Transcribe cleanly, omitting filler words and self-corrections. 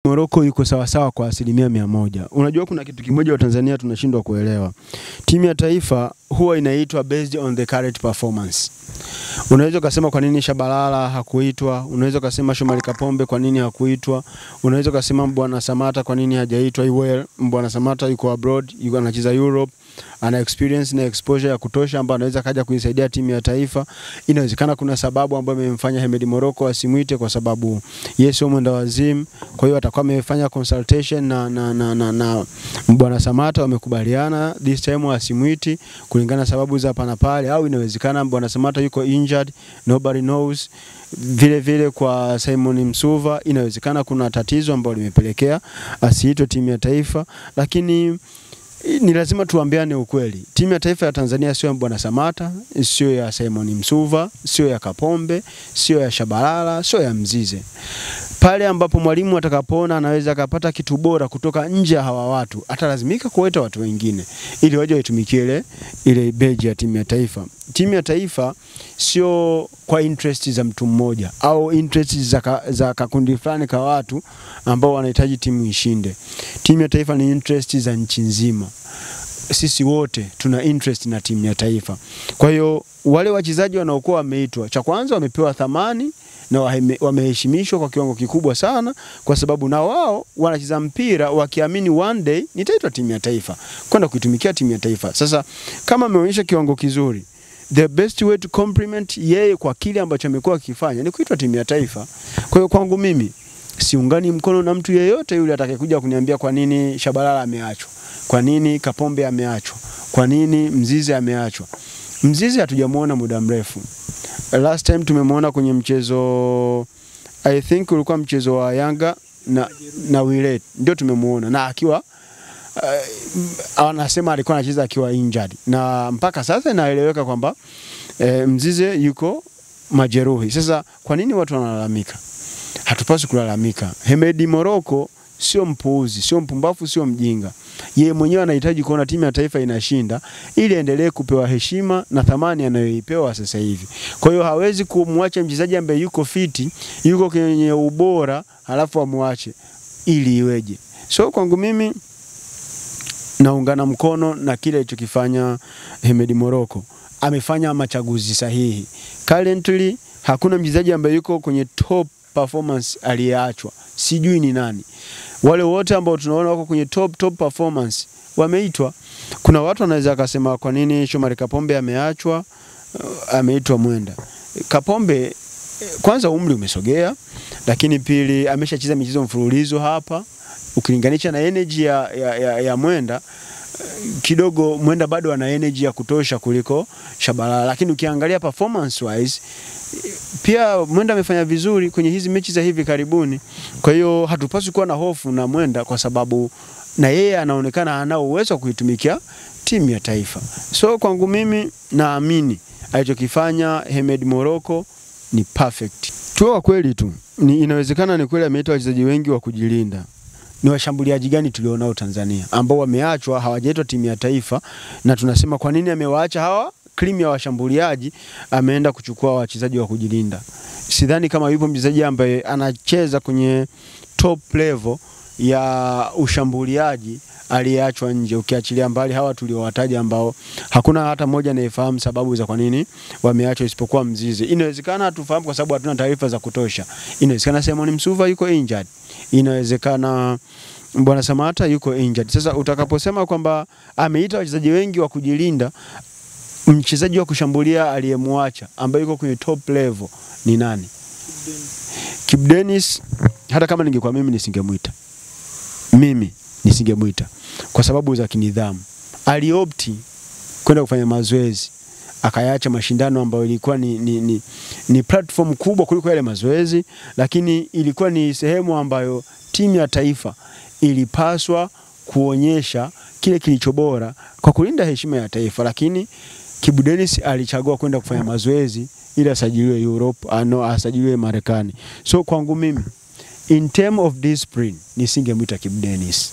Morocco yuko sawa sawa kwa 100%. Unajua kuna kitu kimoja wa Tanzania tunashindwa kuelewa. Timu ya taifa huwa inaitwa based on the current performance. Unaweza kusema kwa nini Shabalala hakuitwa, unaweza kusema Shomari Kapombe kwa nini hakuitwa, unaweza kusema Mbwana Samata kwa nini hajaitwa. Well, Mbwana Samata yuko abroad, yuko anacheza Europe, ana experience na exposure ya kutosha ambayo anaweza kaja kuisaidia timu ya taifa. Inawezekana kuna sababu ambayo imemfanya Hemed Morocco asimuite kwa sababu yes mwenda wazimu. Kwa hiyo atakuwa amefanya consultation na Mbwana Samata, wamekubaliana this time asimuiti kulingana sababu za hapa na pale, au inawezekana Mbwana Samata yuko injured, nobody knows. Vile kwa Simon Msuva inawezekana kuna tatizo ambalo limepelekea asiitwe timu ya taifa, lakini ni lazima tuambiane ukweli. Timu ya taifa ya Tanzania sio ya Mbwana Samata, sio ya Simon Msuva, sio ya Kapombe, sio ya Shabalala, sio ya Mzize. Pale ambapo mwalimu atakapoona anaweza akapata kitu bora kutoka nje ya hawa watu, atalazimika kuwaita watu wengine ili waje waitumikie ile beji ya timu ya taifa. Timu ya taifa sio kwa interest za mtu mmoja au interest za kakundi fulani ka watu ambao wanahitaji timu ishinde. Timu ya taifa ni interest za nchi nzima. Sisi wote tuna interest na timu ya taifa. Kwa hiyo wale wachezaji wanaokuwa wameitwa, cha kwanza wamepewa thamani na wameheshimishwa kwa kiwango kikubwa sana, kwa sababu na wao wanacheza mpira wakiamini one day nitaitwa timu ya taifa kwenda kuitumikia timu ya taifa. Sasa kama ameonyesha kiwango kizuri, the best way to compliment yeye kwa kile ambacho amekuwa akifanya ni kuitwa timu ya taifa. Kwa hiyo kwangu mimi siungani mkono na mtu yeyote yule atakayekuja kuniambia kwa nini Shabalala ameachwa, kwa nini Kapombe ameachwa, kwa nini Mzize ameachwa. Mzize hatujamuona muda mrefu. Last time tumemwona kwenye mchezo, I think ulikuwa mchezo wa Yanga na Willet, ndio tumemwona, na akiwa anasema alikuwa anacheza akiwa injured, na mpaka sasa inaeleweka kwamba Mzize yuko majeruhi. Sasa kwa nini watu wanalalamika? Hatupaswi kulalamika. Hemed Morocco sio mpuuzi, sio mpumbavu, sio mjinga. Yeye mwenyewe anahitaji kuona timu ya taifa inashinda ili endelee kupewa heshima na thamani anayoipewa sasa hivi. Kwa hiyo hawezi kumwacha mchezaji ambaye yuko fiti, yuko kwenye ubora, halafu amwache ili iweje. So kwangu mimi naungana mkono na kile alichokifanya Hemed Morocco. Amefanya machaguzi sahihi. Currently hakuna mchezaji ambaye yuko kwenye top performance aliyeachwa. Sijui ni nani. Wale wote ambao tunaona wako kwenye top performance wameitwa. Kuna watu wanaweza kusema kwa nini Shomari Kapombe ameachwa, ameitwa Mwenda. Kapombe kwanza umri umesogea, lakini pili ameshacheza michezo mfululizo hapa. Ukilinganisha na energy ya Mwenda, kidogo Mwenda bado ana energy ya kutosha kuliko Shabalala, lakini ukiangalia performance wise pia Mwenda amefanya vizuri kwenye hizi mechi za hivi karibuni. Kwa hiyo hatupaswi kuwa na hofu na Mwenda kwa sababu na yeye anaonekana ana uwezo wa kuitumikia timu ya taifa. So kwangu mimi naamini alichokifanya Hemed Morocco ni perfect. Tuwa kweli tu, inawezekana ni kweli ameita wachezaji wengi wa kujilinda. Ni washambuliaji gani tulionao Tanzania ambao wameachwa hawajaitwa timu ya taifa, na tunasema kwa nini amewaacha hawa cream ya washambuliaji ameenda kuchukua wachezaji wa kujilinda? Sidhani kama yupo mchezaji ambaye anacheza kwenye top level ya ushambuliaji aliyeachwa nje, ukiachilia mbali hawa tuliowataja ambao hakuna hata mmoja anayefahamu sababu za kwa nini wameachwa isipokuwa Mzize. Inawezekana hatufahamu kwa sababu hatuna taarifa za kutosha. Inawezekana Simon Msuva yuko injured, inawezekana Mbwana Samata yuko injured. Sasa utakaposema kwamba ameita wachezaji wengi wa kujilinda, mchezaji wa kushambulia aliyemwacha ambaye yuko kwenye top level ni nani? Kibu Denis. Hata kama ningekuwa mimi nisingemuita. Mimi nisingemuita kwa sababu za kinidhamu. Aliopti kwenda kufanya mazoezi, akayaacha mashindano ambayo ilikuwa ni platform kubwa kuliko yale mazoezi, lakini ilikuwa ni sehemu ambayo timu ya taifa ilipaswa kuonyesha kile kilichobora kwa kulinda heshima ya taifa, lakini Kibu Denis alichagua kwenda kufanya mazoezi ili asajiliwe Europe, asajiliwe Marekani. So kwangu mimi in term of discipline nisingemuita Kibu Denis.